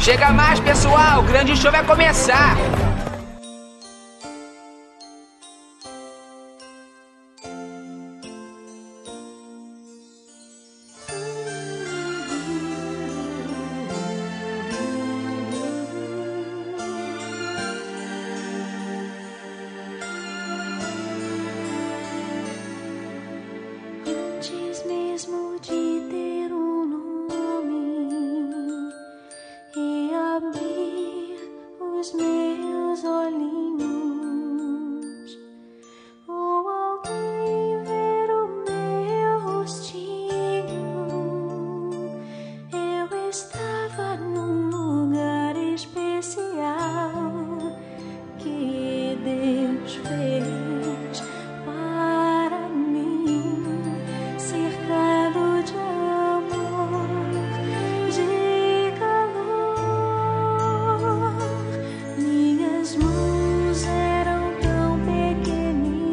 Chega mais, pessoal, o grande show vai começar. Antes mesmo de ter um nome e abrir os meus olhinhos, ou alguém ver o meu rostinho, eu estava num lugar especial que Deus fez para mim, cercado de amor, de calor. Minhas mãos eram tão pequeninas,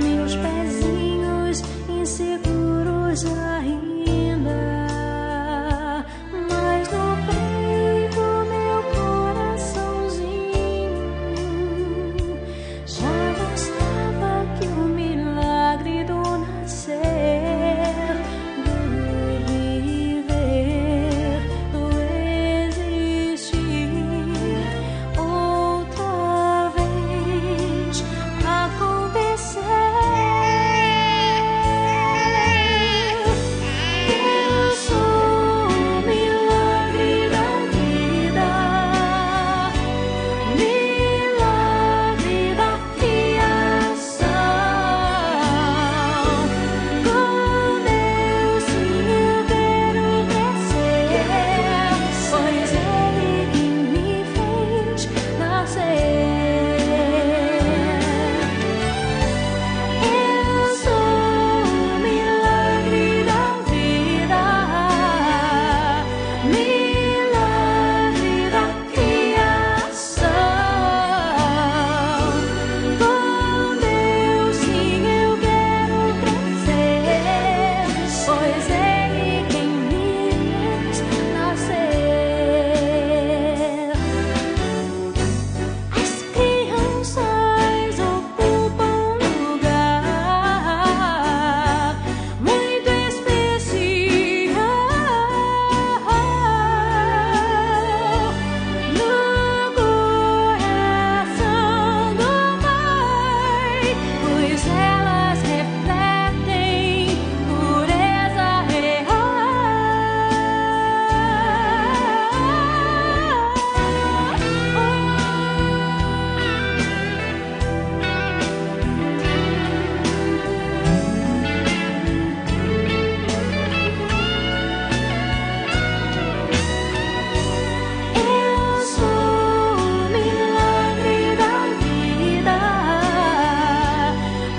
meus pezinhos inseguros ainda, mas no freio do meu coraçãozinho já mostrava que o milagre do nascer, do viver, do existir outra vez acontecer. Eu sou o milagre da vida, milagre da criação. Com Deus sim eu quero crescer, pois Ele quem me fez nascer. Eu sou o milagre da vida, milagre da criação. Com Deus sim eu quero crescer, pois Ele quem me fez nascer. As crianças ocupam um lugar muito especial no coração do Pai, pois elas refletem pureza real. Eu sou o milagre da vida,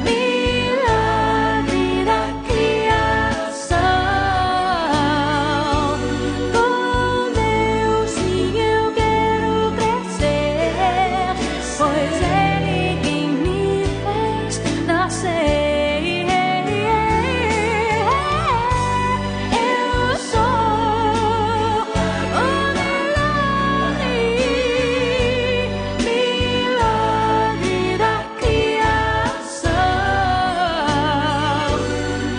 milagre da criação. Com Deus sim eu quero crescer, pois Ele quem me fez nascer. Eu sou o milagre, milagre da criação.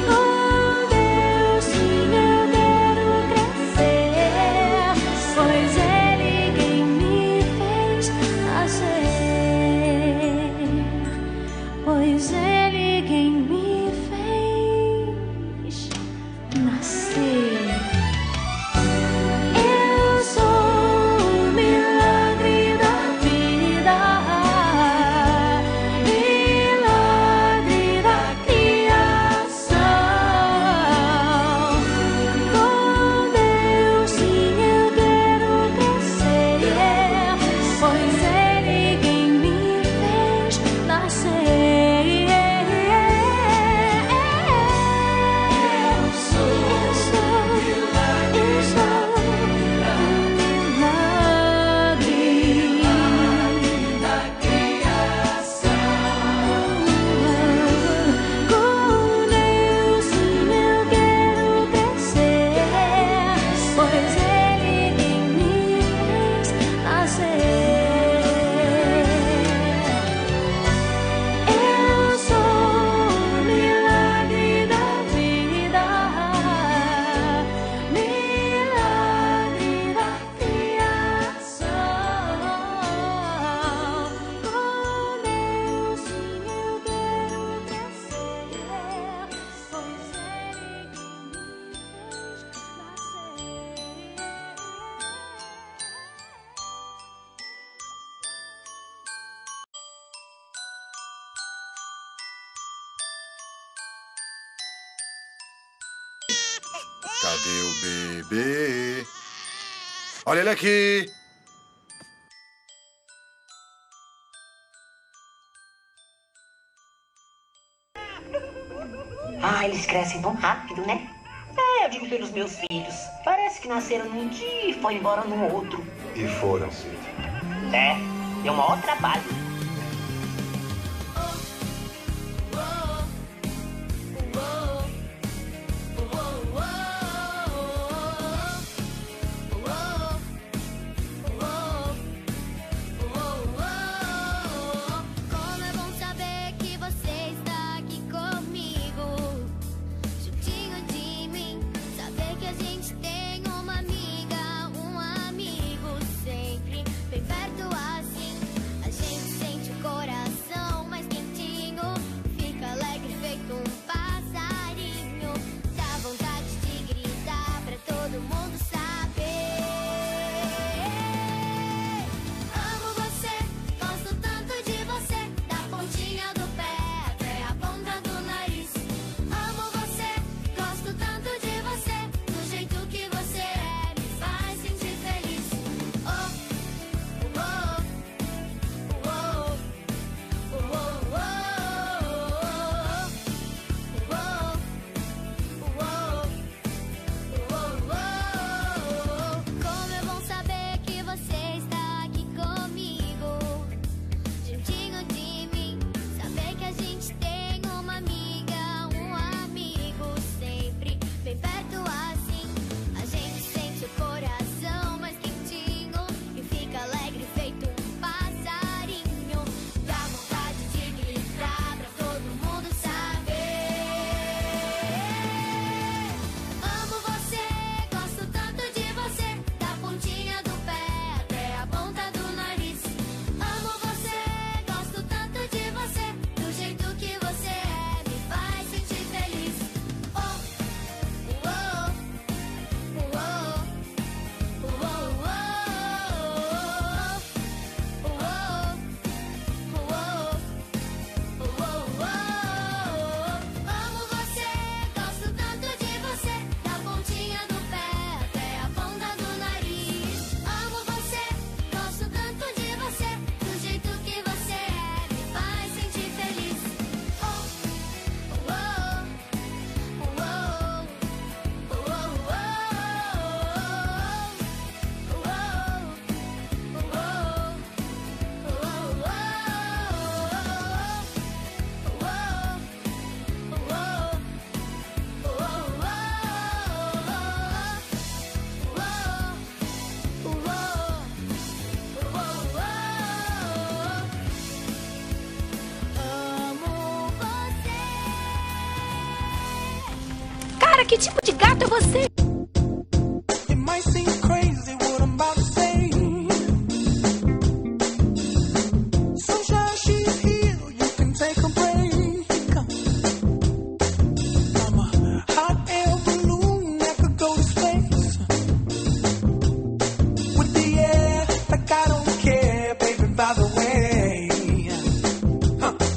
Com Deus sim eu quero crescer, pois Ele quem me fez nascer, pois Ele quem me fez nascer. Eu sou o milagre da vida, milagre da criação. Com Deus sim eu quero crescer, pois Ele quem me fez nascer. Pois Cadê o bebê? Olha ele aqui. Ah, eles crescem tão rápido, né? É, eu digo pelos meus filhos. Parece que nasceram num dia e foram embora no outro. E foram, sim. É, deu um maior trabalho. Como é bom saber que você está aqui comigo, juntinho de mim. Saber que a gente tem uma amiga, um amigo sempre bem perto assim. A gente sente o coração mais quentinho, fica alegre feito um passarinho. Dá vontade de gritar pra todo mundo saber. Amo você, gosto tanto de você, da pontinha do pé até a ponta do nariz. Amo você, gosto tanto de você, do jeito que você é, me faz sentir feliz. Oh, oh, oh, oh, oh, oh, como é bom saber que você está aqui comigo, juntinho de mim. Saber que a gente tem uma amiga, um amigo sempre bem perto assim. A gente sente o coração mais quentinho e fica alegre feito um passarinho. Dá vontade de gritar pra todo mundo saber. Amo você, gosto tanto de você, da pontinha do pé até a ponta do nariz. Amo você, gosto tanto de você, do jeito que você é, me faz sentir feliz. Oh, oh, oh, oh, oh, amo você, gosto tanto de você, da pontinha do pé até a ponta do nariz. Amo você, gosto tanto de você, do jeito que você é, me faz sentir feliz. Oh, oh, oh, oh, Cara, que tipo de gato é você? It might seem crazy what I'm about to say. Sunshine, she's here, you can take a break. I'm a hot air balloon that could go to space. With the air, like I don't care, baby, by the way.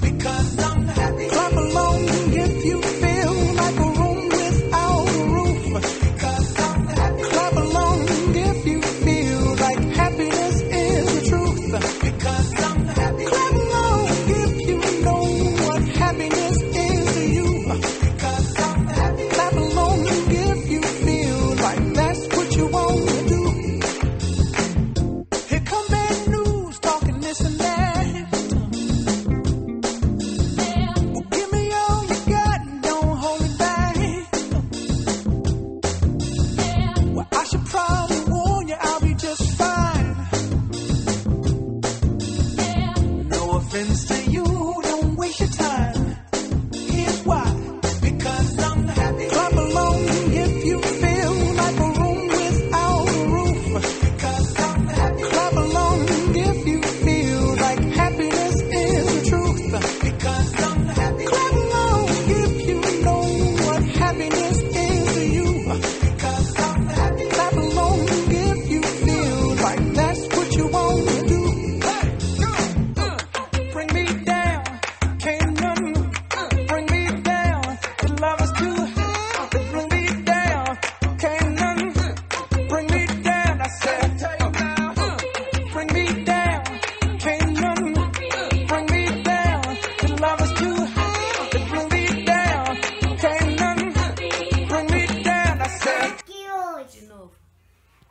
Because I'm happy. Clap along if you feel like a room without a roof.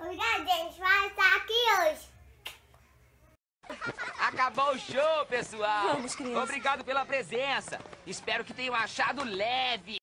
Obrigada, gente. Vai estar aqui hoje. Acabou o show, pessoal. Vamos, criança. Obrigado pela presença. Espero que tenham achado leve.